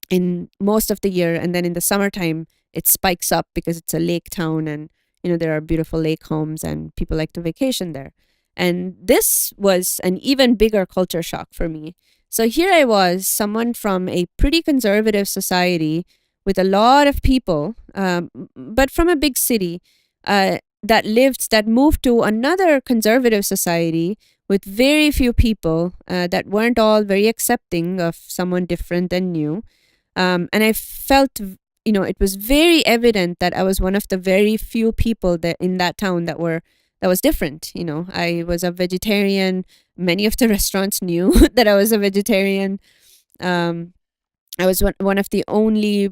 in most of the year, and then in the summertime it spikes up because it's a lake town, and there are beautiful lake homes and people like to vacation there. And this was an even bigger culture shock for me. So here I was, someone from a pretty conservative society with a lot of people, but from a big city, that moved to another conservative society with very few people that weren't all very accepting of someone different and new. And I felt, it was very evident that I was one of the very few people that in that town that was different. I was a vegetarian. Many of the restaurants knew that I was a vegetarian. I was one of the only,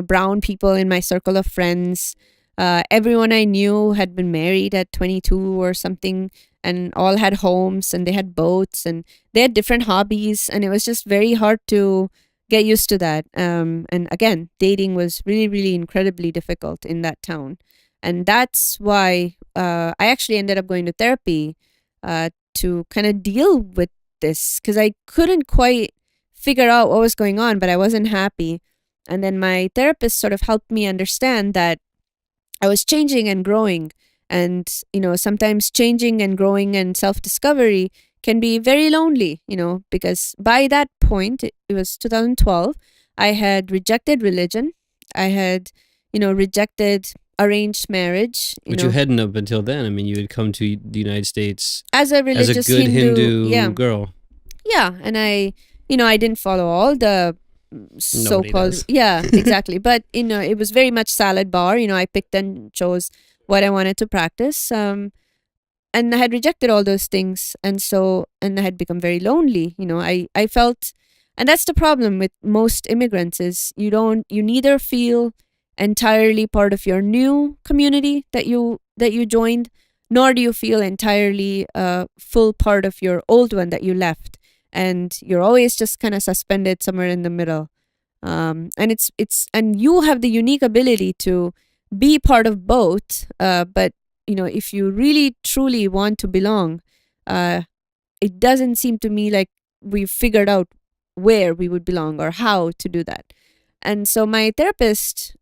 brown people in my circle of friends. Everyone I knew had been married at 22 or something, and all had homes, and they had boats, and they had different hobbies, and it was just very hard to get used to that. And again, dating was really, really incredibly difficult in that town. And that's why I actually ended up going to therapy to kind of deal with this, because I couldn't quite figure out what was going on, but I wasn't happy. And then my therapist sort of helped me understand that I was changing and growing. And, sometimes changing and growing and self-discovery can be very lonely, because by that point, it was 2012, I had rejected religion. I had, rejected arranged marriage. But you hadn't up until then. I mean, you had come to the United States as a religious as a good Hindu girl. Yeah, and I didn't follow all the so-called... does. Yeah, exactly. But, it was very much salad bar. I picked and chose what I wanted to practice. And I had rejected all those things. And I had become very lonely. I felt... And that's the problem with most immigrants is you neither feel entirely part of your new community that you joined, nor do you feel entirely full part of your old one that you left. And you're always just kind of suspended somewhere in the middle. And and you have the unique ability to be part of both. But, if you really truly want to belong, it doesn't seem to me like we've figured out where we would belong or how to do that. And so my therapist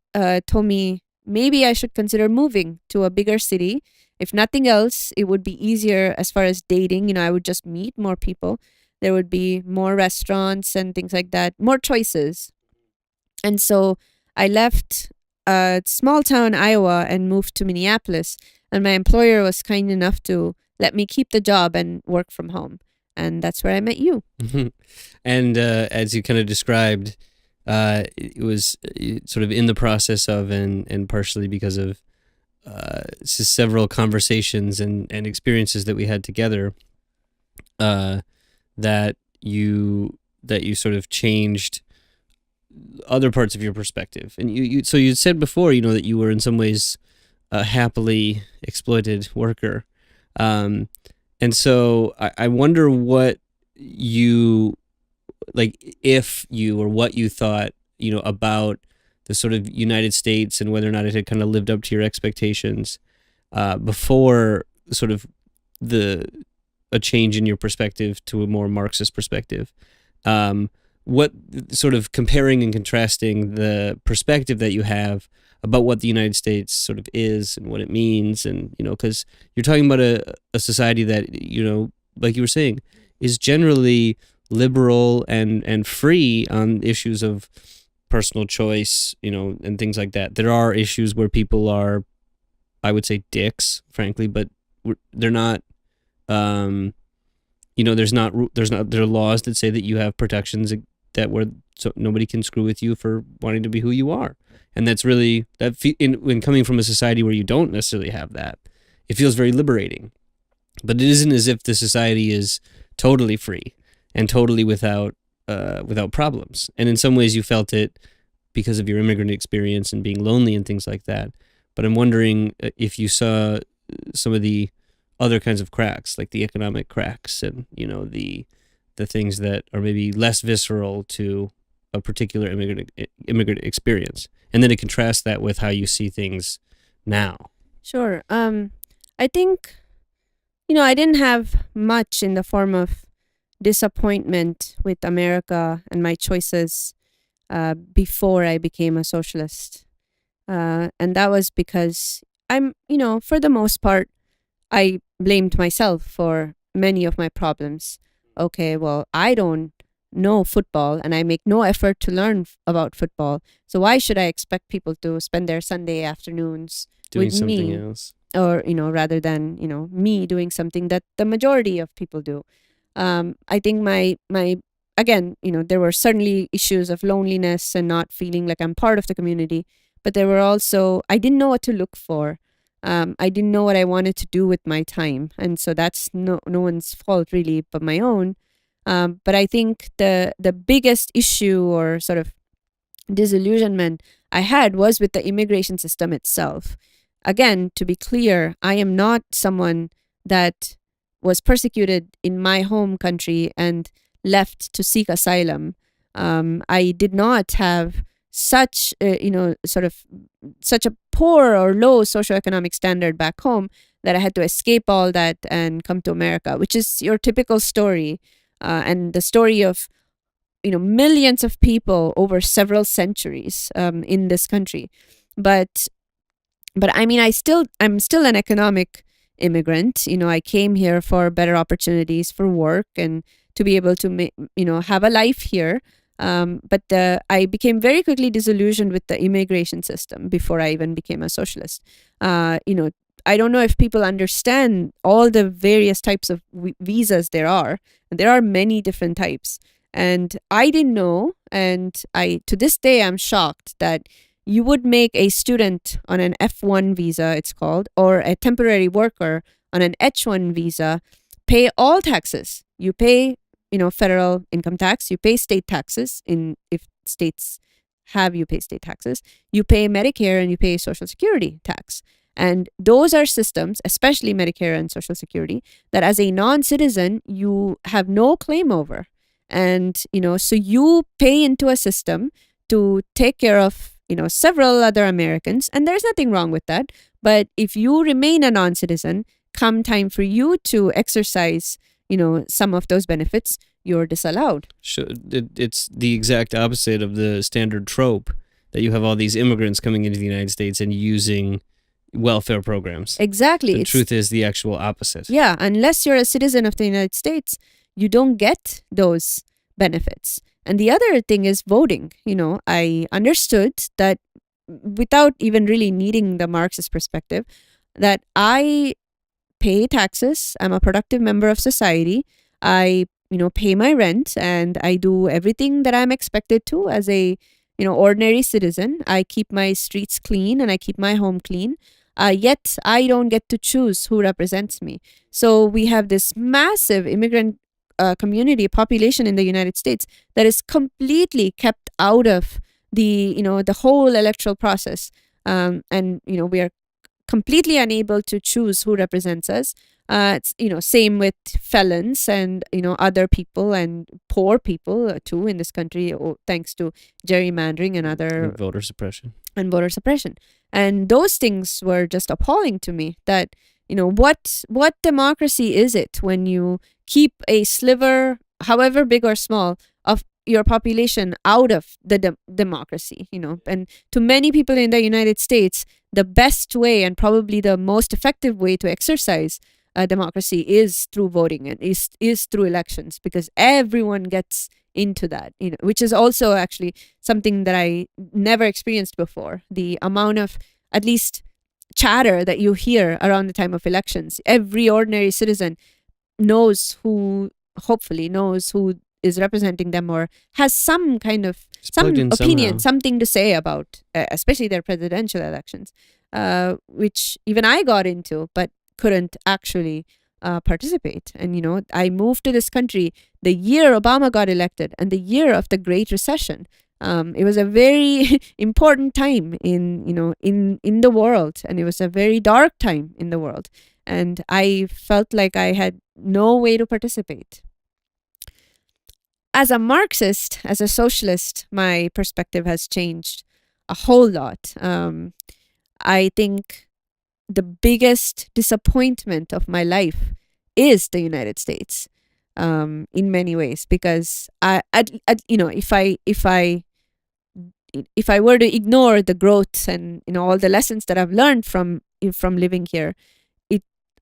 told me maybe I should consider moving to a bigger city. If nothing else, it would be easier as far as dating. I would just meet more people. There would be more restaurants and things like that, more choices. And so I left small town Iowa and moved to Minneapolis. And my employer was kind enough to let me keep the job and work from home. And that's where I met you. And as you kind of described, it was sort of in the process of and partially because of several conversations and experiences that we had together that you sort of changed other parts of your perspective. And so you said before, that you were in some ways a happily exploited worker. And so I wonder what you, if you or what you thought, about the sort of United States and whether or not it had kind of lived up to your expectations before sort of a change in your perspective to a more Marxist perspective. What sort of comparing and contrasting the perspective that you have about what the United States sort of is and what it means, and because you're talking about a society that like you were saying is generally liberal and free on issues of personal choice, and things like that. There are issues where people are, I would say, dicks, frankly, but they're not. There are laws that say that you have protections so nobody can screw with you for wanting to be who you are. And that's really when coming from a society where you don't necessarily have that, it feels very liberating. But it isn't as if the society is totally free and totally without problems. And in some ways, you felt it because of your immigrant experience and being lonely and things like that. But I'm wondering if you saw some of the other kinds of cracks, like the economic cracks, and the things that are maybe less visceral to a particular immigrant experience, and then to contrast that with how you see things now. Sure. I think, I didn't have much in the form of disappointment with America and my choices before I became a socialist. And that was because I'm, for the most part, I blamed myself for many of my problems. Okay, well, I don't know football and I make no effort to learn about football. So why should I expect people to spend their Sunday afternoons doing with something me? Else? Or, rather than, me doing something that the majority of people do. I think my again, there were certainly issues of loneliness and not feeling like I'm part of the community, but there were also, I didn't know what to look for. I didn't know what I wanted to do with my time. And so that's no one's fault really, but my own. But I think the biggest issue or sort of disillusionment I had was with the immigration system itself. Again, to be clear, I am not someone that was persecuted in my home country and left to seek asylum. I did not have such, such a poor or low socioeconomic standard back home that I had to escape all that and come to America, which is your typical story, and the story of millions of people over several centuries in this country. But I mean, I'm still an economic immigrant. I came here for better opportunities for work and to be able to have a life here. But I became very quickly disillusioned with the immigration system before I even became a socialist. I don't know if people understand all the various types of visas there are. There are many different types. And I didn't know. And to this day, I'm shocked that you would make a student on an F1 visa, it's called, or a temporary worker on an H1 visa, pay all taxes. You pay, federal income tax. You pay state taxes if states have you pay state taxes. You pay Medicare and you pay Social Security tax. And those are systems, especially Medicare and Social Security, that as a non-citizen, you have no claim over. And, so you pay into a system to take care of, several other Americans. And there's nothing wrong with that. But if you remain a non-citizen, come time for you to exercise, some of those benefits, you're disallowed. Sure. It's the exact opposite of the standard trope that you have all these immigrants coming into the United States and using welfare programs. Exactly. The truth is the actual opposite. Yeah, unless you're a citizen of the United States, you don't get those benefits. And the other thing is voting. I understood that without even really needing the Marxist perspective, that I pay taxes, I'm a productive member of society, I pay my rent, and I do everything that I'm expected to as a ordinary citizen. I keep my streets clean and I keep my home clean. Yet I don't get to choose who represents me. So we have this massive immigrant community population in the United States that is completely kept out of the whole electoral process, and we are completely unable to choose who represents us. Same with felons and other people and poor people too in this country, thanks to gerrymandering and other voter suppression. And those things were just appalling to me. That what democracy is it when you keep a sliver, however big or small, of your population out of the democracy? And to many people in the United States, the best way and probably the most effective way to exercise democracy is through voting and is through elections, because everyone gets into that, which is also actually something that I never experienced before. The amount of, at least, chatter that you hear around the time of elections. Every ordinary citizen hopefully knows who is representing them or has some kind of some opinion, somehow. something to say about, especially their presidential elections, which even I got into, but couldn't actually participate. And I moved to this country the year Obama got elected and the year of the Great Recession. It was a very important time in the world, and it was a very dark time in the world, and I felt like I had no way to participate. As a Marxist, as a socialist, my perspective has changed a whole lot. I think the biggest disappointment of my life is the United States, in many ways, because if I were to ignore the growth and all the lessons that I've learned from living here,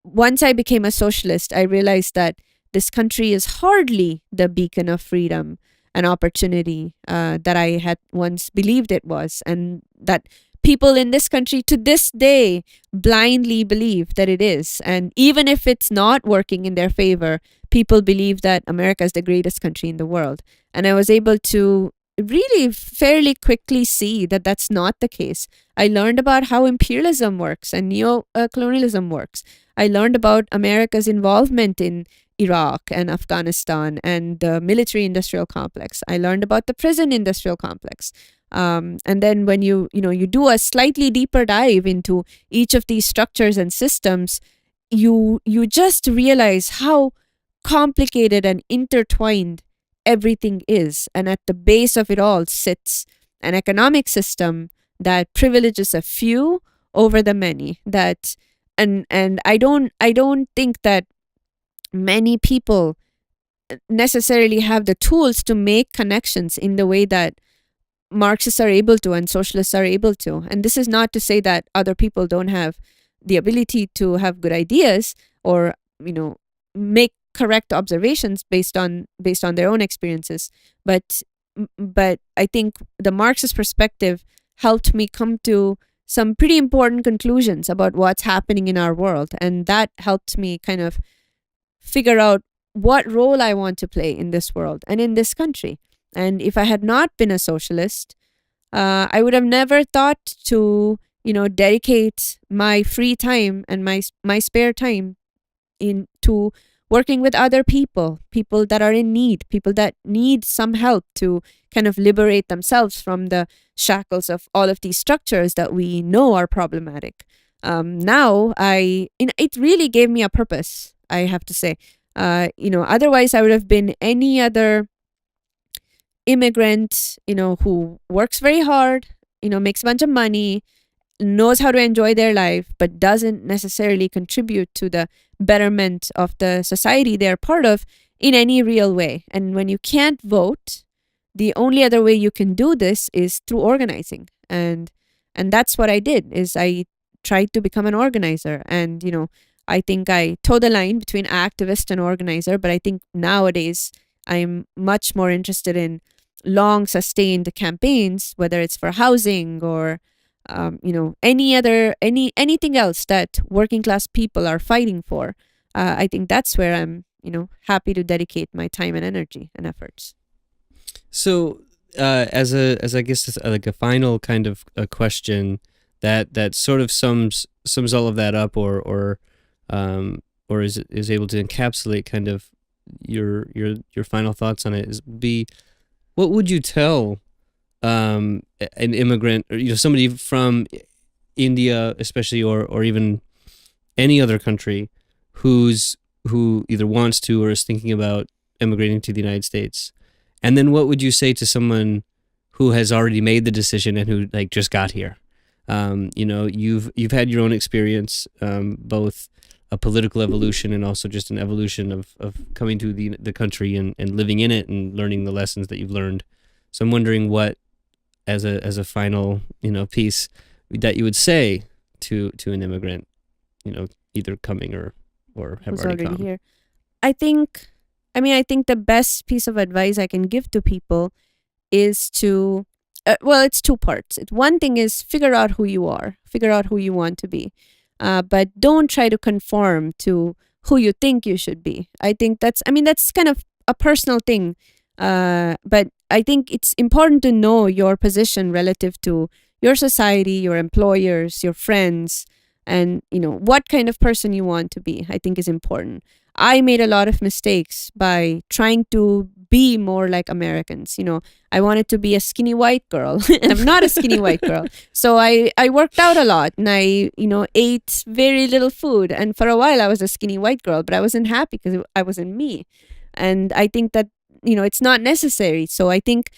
once I became a socialist, I realized that this country is hardly the beacon of freedom and opportunity that I had once believed it was, and that people in this country to this day blindly believe that it is. And even if it's not working in their favor, people believe that America is the greatest country in the world. And I was able to really fairly quickly see that that's not the case. I learned about how imperialism works and neo-colonialism works. I learned about America's involvement in Iraq and Afghanistan and the military-industrial complex. I learned about the prison-industrial complex. And then when you do a slightly deeper dive into each of these structures and systems, you just realize how complicated and intertwined everything is. And at the base of it all sits an economic system that privileges a few over the many, that and I don't think that many people necessarily have the tools to make connections in the way that Marxists are able to and socialists are able to. And this is not to say that other people don't have the ability to have good ideas or, make correct observations based on their own experiences. But I think the Marxist perspective helped me come to some pretty important conclusions about what's happening in our world. And that helped me kind of figure out what role I want to play in this world and in this country. And if I had not been a socialist, I would have never thought to, dedicate my free time and my spare time into working with other people that are in need, people that need some help to kind of liberate themselves from the shackles of all of these structures that we know are problematic. Now, it really gave me a purpose, I have to say. Otherwise I would have been any other immigrant, who works very hard, makes a bunch of money, knows how to enjoy their life, but doesn't necessarily contribute to the betterment of the society they're part of in any real way. And when you can't vote, the only other way you can do this is through organizing. And that's what I did, is I tried to become an organizer. And, I think I toe the line between activist and organizer, but I think nowadays I'm much more interested in long sustained campaigns, whether it's for housing or anything else that working class people are fighting for. I think that's where I'm happy to dedicate my time and energy and efforts. So as I guess like a final kind of a question that sort of sums all of that up, or is able to encapsulate kind of your final thoughts on it, what would you tell an immigrant, or somebody from India especially, or even any other country who either wants to or is thinking about immigrating to the United States? And then what would you say to someone who has already made the decision and who just got here? You've had your own experience, both a political evolution and also just an evolution of coming to the country and living in it and learning the lessons that you've learned. So I'm wondering what, as a final piece, that you would say to an immigrant, either coming or have already come. Here. I think the best piece of advice I can give to people is to, it's two parts. One thing is figure out who you are, figure out who you want to be, but don't try to conform to who you think you should be. I think that's kind of a personal thing, but I think it's important to know your position relative to your society, your employers, your friends, and what kind of person you want to be. I think is important. I made a lot of mistakes by trying to be more like Americans. I wanted to be a skinny white girl and I'm not a skinny white girl. So I worked out a lot and I, ate very little food. And for a while I was a skinny white girl, but I wasn't happy because I wasn't me. And I think that, it's not necessary. So I think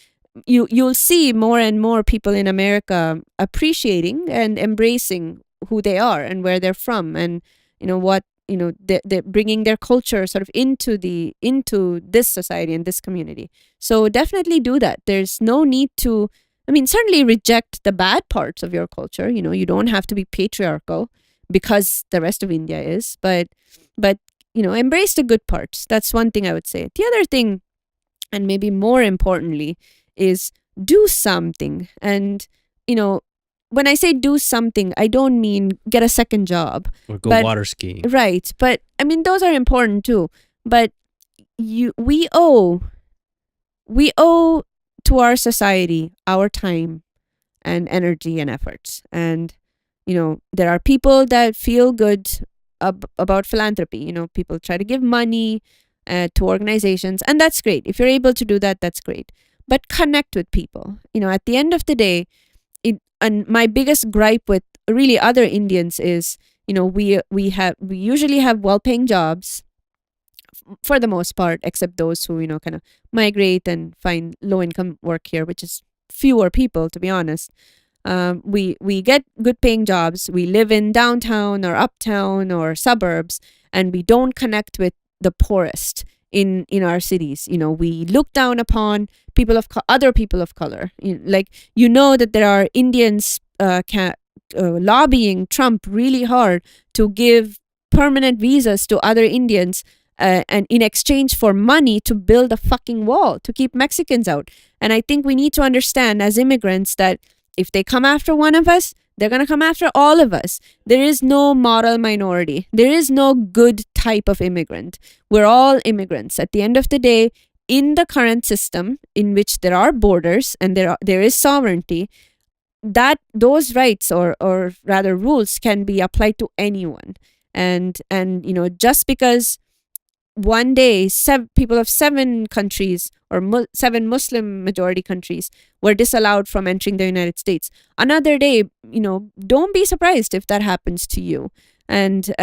you'll see more and more people in America appreciating and embracing who they are and where they're from, and what they're bringing their culture sort of into this society and this community. So definitely do that. There's no need to, certainly reject the bad parts of your culture. You don't have to be patriarchal because the rest of India is, but embrace the good parts. That's one thing I would say. The other thing, and maybe more importantly, is do something. And when I say do something, I don't mean get a second job or go water skiing. Right. But those are important too. But we owe to our society our time and energy and efforts. And there are people that feel good about philanthropy. People try to give money to organizations, and that's great. If you're able to do that, that's great. But connect with people. At the end of the day, and my biggest gripe with really other Indians is, we usually have well-paying jobs for the most part, except those who, kind of migrate and find low-income work here, which is fewer people, to be honest. We get good paying jobs. We live in downtown or uptown or suburbs, and we don't connect with the poorest in our cities. We look down upon other people of color. That there are Indians lobbying Trump really hard to give permanent visas to other Indians, and in exchange for money to build a fucking wall to keep Mexicans out. And I think we need to understand as immigrants that if they come after one of us, they're going to come after all of us. There is no moral minority. There is no good type of immigrant. We're all immigrants. At the end of the day, in the current system in which there are borders and there is sovereignty, that those rights or rather rules can be applied to anyone. And just because one day people of 7 countries or 7 Muslim majority countries were disallowed from entering the United States, another day, don't be surprised if that happens to you. And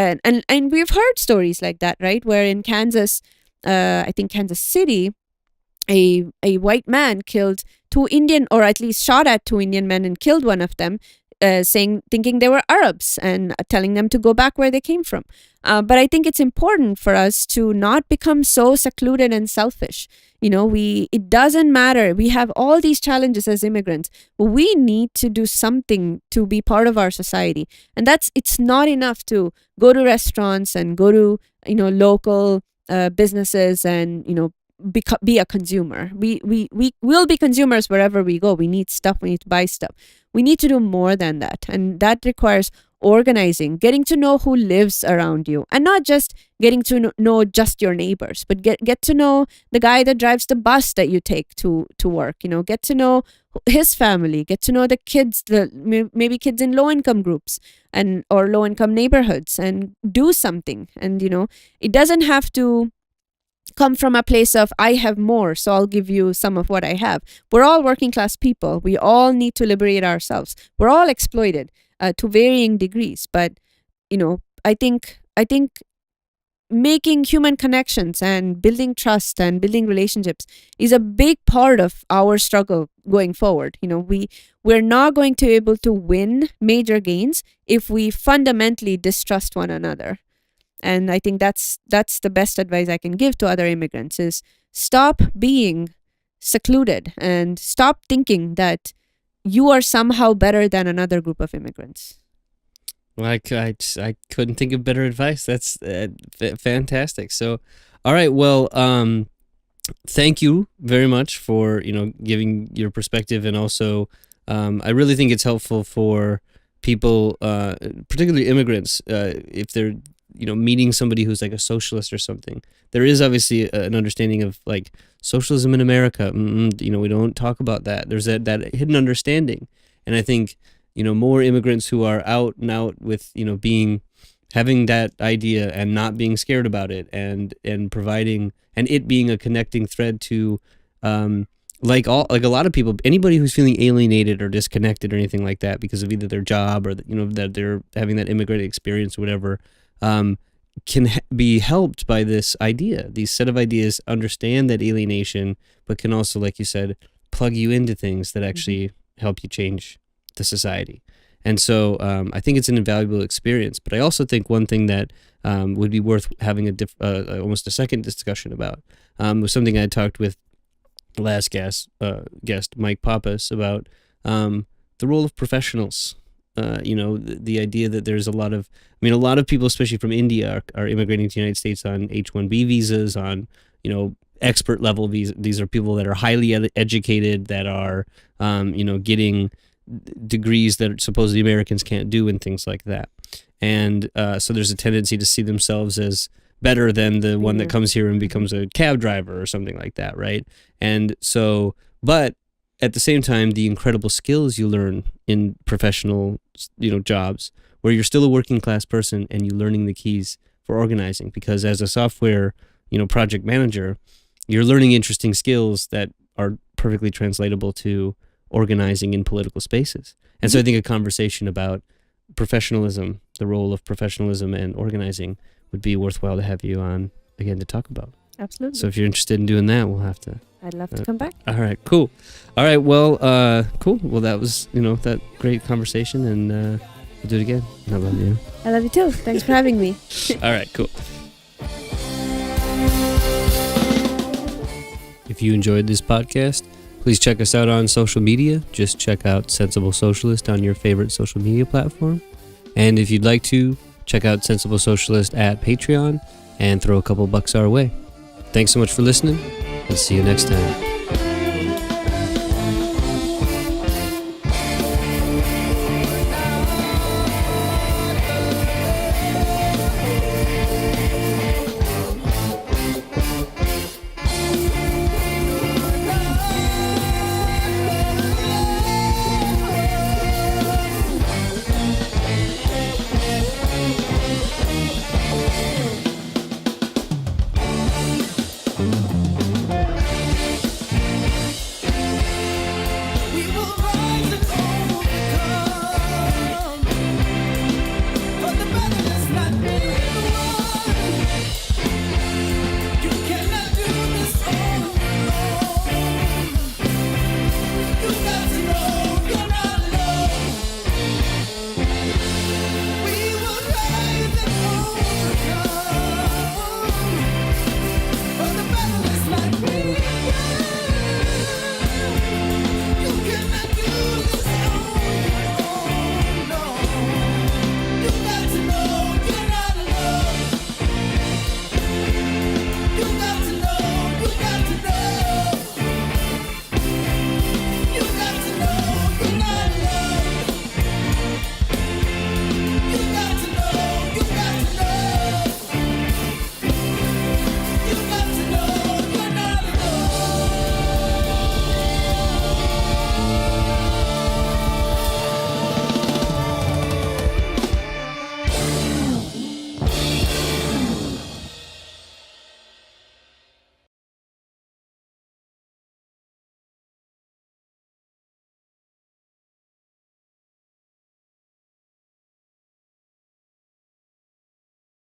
we've heard stories like that, right? Where in Kansas, I think Kansas City, a white man killed 2 Indian, or at least shot at 2 Indian men and killed one of them, thinking they were Arabs and telling them to go back where they came from. But I think it's important for us to not become so secluded and selfish. It doesn't matter. We have all these challenges as immigrants, but we need to do something to be part of our society. And it's not enough to go to restaurants and go to, local businesses and, be a consumer. We will be consumers wherever we go. We need stuff. We need to buy stuff. We need to do more than that. And that requires organizing, getting to know who lives around you, and not just getting to know just your neighbors, but get to know the guy that drives the bus that you take to work. Get to know his family, get to know the kids, maybe kids in low income groups or low income neighborhoods, and do something. And it doesn't have to come from a place of I have more, so I'll give you some of what I have. We're all working class people. We all need to liberate ourselves. We're all exploited to varying degrees. But I think making human connections and building trust and building relationships is a big part of our struggle going forward. We're not going to be able to win major gains if we fundamentally distrust one another. And I think that's the best advice I can give to other immigrants is stop being secluded and stop thinking that you are somehow better than another group of immigrants. Well, I couldn't think of better advice. That's fantastic. So, all right. Well, thank you very much for, giving your perspective. And also, I really think it's helpful for people, particularly immigrants, if they're, meeting somebody who's like a socialist or something. There is obviously an understanding of like socialism in America. We don't talk about that. There's that hidden understanding. And I think, more immigrants who are out and out with, having that idea and not being scared about it and providing, and it being a connecting thread to, like a lot of people, anybody who's feeling alienated or disconnected or anything like that because of either their job or, that they're having that immigrant experience or whatever, can be helped by this idea, these set of ideas, understand that alienation, but can also, like you said, plug you into things that actually help you change the society. And so I think it's an invaluable experience. But I also think one thing that would be worth having almost a second discussion about was something I talked with the last guest, Mike Pappas, about the role of professionals. The idea that there's a lot of people, especially from India, are immigrating to the United States on H-1B visas, on, expert level visas. These are people that are highly educated, that are, getting degrees that supposedly Americans can't do and things like that. And so there's a tendency to see themselves as better than the one that comes here and becomes a cab driver or something like that, right? And so, but at the same time, the incredible skills you learn in professional, jobs where you're still a working class person and you're learning the keys for organizing, because as a software, project manager, you're learning interesting skills that are perfectly translatable to organizing in political spaces. And so I think a conversation about professionalism, the role of professionalism and organizing, would be worthwhile to have you on again to talk about. Absolutely. So if you're interested in doing that, we'll have to I'd love to come back. All right, cool. All right, well, cool. Well, that was, that great conversation, and we'll do it again. I love you. I love you too. Thanks for having me. All right, cool. If you enjoyed this podcast, please check us out on social media. Just check out Sensible Socialist on your favorite social media platform. And if you'd like to, check out Sensible Socialist at Patreon and throw a couple bucks our way. Thanks so much for listening, and see you next time.